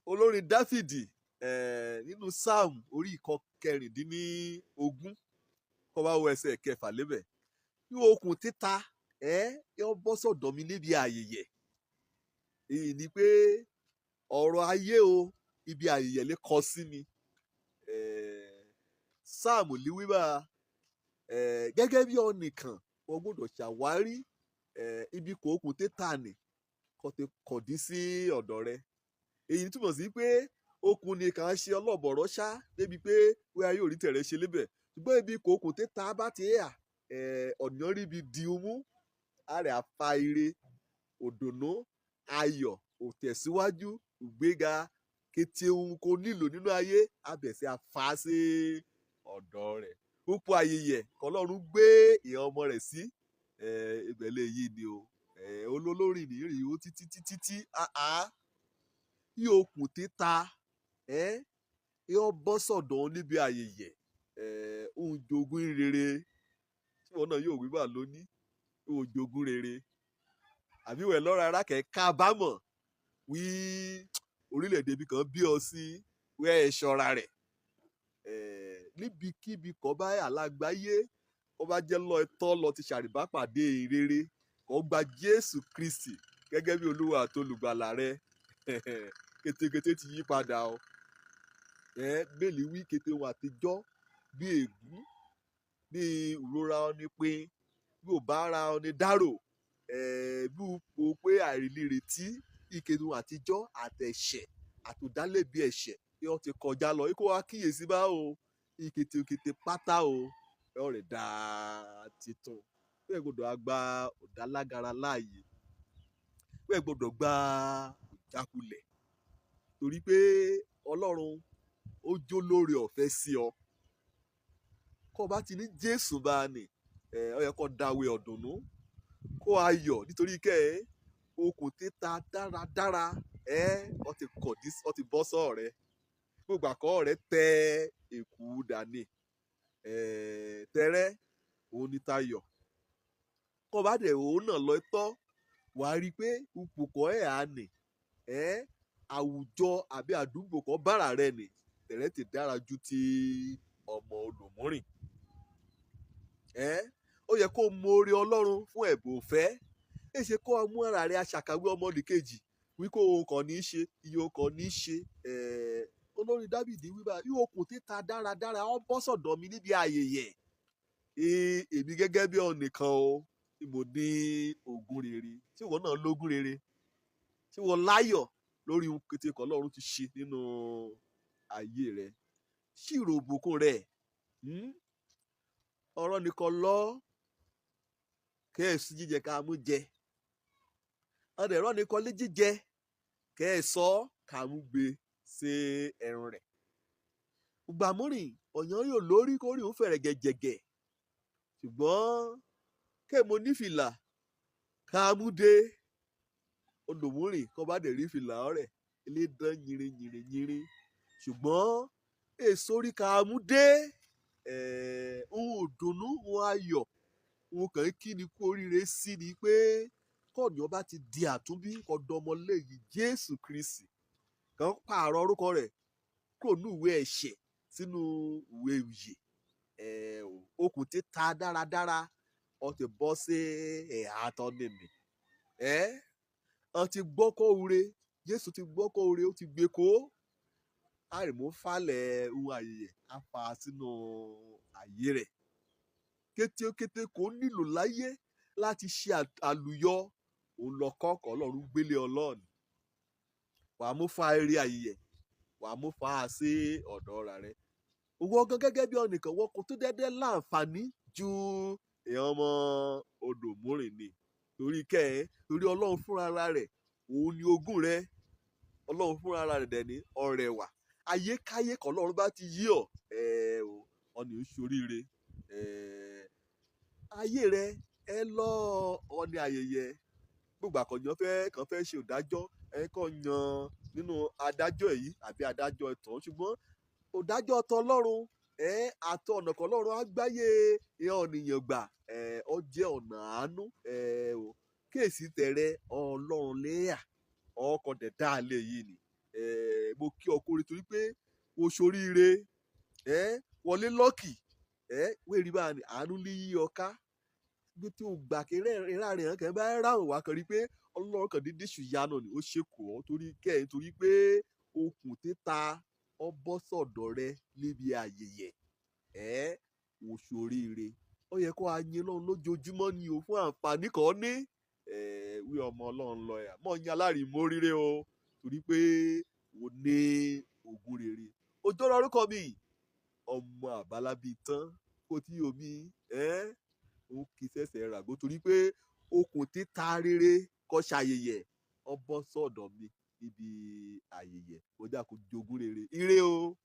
olórin Dáfídì nínú Sáàmù orí ìkọkẹrìndínlógún kó bá wo ẹsẹ̀ kẹfà lébẹ̀. Bí okùn títa yọ bọ́ sọ̀dọ̀ mi níbi àyèyẹ. Èyí ni pé ọ̀rọ̀ ayé o ibi àyèyẹ lè kọ sí mi. Sáàmù líwíbà gẹ́gẹ́ bí ọ̀nìkan wọ́n gbọ́dọ̀ ṣàwárí ibi kò okùn títa nì kó ti kọ̀dí sí ọ̀dọ̀ rẹ. Èyí túmọ̀ sí pé okùn nìkan ṣe ọlọ́bọ̀rọ̀ ṣá débi pé wíwá yóò rí tẹ̀rẹ̀ ṣe lébẹ̀. Ṣùgbọ́n ibi kò okùn títa bá ti yà ọ̀nà ríbi di umú àrẹ̀ àfa ire òdòdó ayọ̀ òtẹ̀síwájú ìgbéga kété ohun kò nílò nínú ayé abẹ̀sẹ̀ afá sí ọ̀dọ̀ rẹ̀. Púpọ̀ ayẹyẹ kọlọ́run gbé ìhàn ọmọ rẹ̀ sí ìbẹ̀lẹ̀ yìí ni o olólórí nìyí ó títí yí okùn títa yóò bọ́ sọ̀dọ̀ níbi ayẹyẹ òun jogún rere tí wọn náà yóò wí bá lónìí òun jogún rere àbí wẹ̀ lọ́ra ara kẹ̀ kábàámọ̀ wí orílẹ̀-èdè ibi kan bí ọ sí wẹ́ ẹ ṣọ́ra rẹ̀ níbikíbi kọ́ bá alágbáyé kọ́ bá jẹ́ lọ ẹtọ́ lọ ti ṣàrìbá pàdé rere kọ́ gba Jésù Kristi gẹ́gẹ́ bí Olúwa àti olùgbàlà rẹ kétékété ti yí padà o bẹ́ẹ̀ni wí kété wọn àtijọ́ bí ègún bí ìrora ọni pé bí ò bá ara ọni dárò bí o pé àìrètí ìkéde wọn àtijọ́ àtẹ̀ṣẹ̀ àtòdálẹ́bi ẹ̀ṣẹ̀ bí wọ́n ti kọjá lọ kó wá kíyèsí bá o ìkété pátá o ọ̀rẹ́ dáa titun bẹ́ẹ̀ gbọ́dọ̀ gba ọ̀dàlágara láàyè bẹ́ẹ̀ gbọ́dọ̀ gba ìjákulẹ̀ torí pé Ọlọ́run ó jó lóore ọ̀fẹ́ sí ọ kó o bá ti ní Jésù bá a nì ó yẹ kó dáwé ọ̀dùnnú kó ayọ̀ nítorí okùn títa dáradára ó ti bọ́ sọ́ rẹ gbogbo àkọ́ rẹ tẹ èkú dání tẹrẹ òun ní tayọ̀ kó o bá dẹ̀ òun náà lọ tọ́ wàá rí i pé ipò á nì àwùjọ àbí àdúgbò kan bára rẹ nì tẹ̀rẹ́ ti dára ju ti ọmọ olùmúrìn ó yẹ kó o mọ oore Ọlọ́run fún ẹ̀bùn òfẹ́ ṣe kó o mú ara rẹ aṣàkàwé ọmọnìkejì wí kó o kàn ní í ṣe iye o kàn ní í ṣe olórin Dáfídì wíwá yóò okùn títa dáradára ó bọ́ sọ̀dọ̀ mi níbi ayẹyẹ èmi gẹ́gẹ́ bí ọ̀nìkan o tí mo ní ogún rere tí ìwọ náà lógún rere tí ìwọ láyọ̀ lórí ohun kété kan Ọlọ́run ti ṣe nínú ayé rẹ ṣírò ìbùkún rẹ ọ̀rọ̀ nìkan lọ kẹ́ẹ̀sì jíjẹ ká mú jẹ ọ̀dẹ̀ ẹ̀rọ nìkan lé jíjẹ kẹ́ẹ̀sọ́ ká mú gbé ṣe ẹ̀rùn rẹ̀ gbàmúrìn ọ̀yàn yóò lórí kórì òun fẹ̀rẹ̀ gẹ̀jẹ̀gẹ̀ ṣùgbọ́n kẹ́ẹ̀mọ nífìlà ká mú dé olùmúrìn kọ́ bá dẹ̀ rí fìlà ọ̀rẹ́ ilé dán yìnrìn ṣùgbọ́n èso orí ká mú dé ohun òdùnnú ohun ayọ̀ ohun kàn kí ni kú oríire sí ni pé kọ́ọ̀nì ọba ti di àtúnbí ọ̀dọ́mọlẹ́yìn Jésù Kristi kàn pààrọ̀ orúkọ rẹ̀ kúrò ní ìwé ẹ̀ṣẹ̀ sínú ìwé ìyè okùn títa dáradára ó ti bọ́ sí ẹ̀hà àtọ́nìmì ó ti gbọ́kọ̀ ure Jésù ti gbọ́kọ̀ ure ó ti gbé kó àrìmọ́ falẹ̀ ohun àyẹ̀yẹ̀ á fa sínú àyè rẹ̀ kété kò nílò láyé láti ṣe àlùyọ òun lọ kọ́kọ́ Ọlọ́run gbélé Ọlọ́run wàá mú fa eré àyẹ̀yẹ̀ wàá mú fa sí ọ̀dọ̀ ọ̀rà rẹ̀ owó ọgán gẹ́gẹ́ bí ọ̀nìkan wọ́n kò tó dẹ́dẹ́ láǹfààní ju èèyàn ọmọ odò múrìn ni torí torí Ọlọ́run fúnra rẹ̀ òun ni ogún rẹ̀ Ọlọ́run fúnra rẹ̀ dẹ̀ ní ọrẹwà ayékáyé kan Ọlọ́run bá ti yí ọ̀nì ìṣoríire ayé rẹ̀ lọ ọ̀nì ayẹyẹ gbogbo àkànjọ kàn fẹ́ ṣe òdájọ́ kàn yan nínú adájọ́ èyí àbí adájọ́ ẹ̀tọ́ ṣùgbọ́n òdájọ́ ọ̀tọ̀ Ọlọ́run àtọ̀ ọ̀nà kan Ọlọ́run àgbáyé ọ̀nìyàn gbà ó jẹ́ ọ̀nà àánú kéèsì tẹ̀rẹ̀ Ọlọ́run léyà ọkọ̀ dẹ̀ dá lé yìí ni mo kí ọkùnrin torí pé o ṣoríire wọlé lọ́ọ̀kì wéèrí bá àánú lè yí ọ ká gbé tí o gbà kí ìrìn hàn kẹ́ bá ráhùn wá kan rí pé ọlọ́run kan dídí ṣùyánà ni ó ṣe kù ọ́ torí pé okùn títa ọ bọ́ sọ̀dọ̀ rẹ níbi àyèyẹ òṣòríire ó yẹ kó a yin lọ́run lójoojúmọ́ ni o fún àǹfààní kan ní wí ọmọ ọlọ́run lọ ẹ̀ mọ́ yin alárìímóríire o torí pé o ní ògùn rere ọjọ́ lórúkọ mi ọmọ àbálábí tán kó tí omi ó kì í ṣẹ̀ṣẹ̀ ràgó torí pé okùn títa rere kọ́ ṣàyẹyẹ ọ bọ́ sọ̀dọ̀ mi níbi àyèyẹ kọjá kó jogún rere ire o.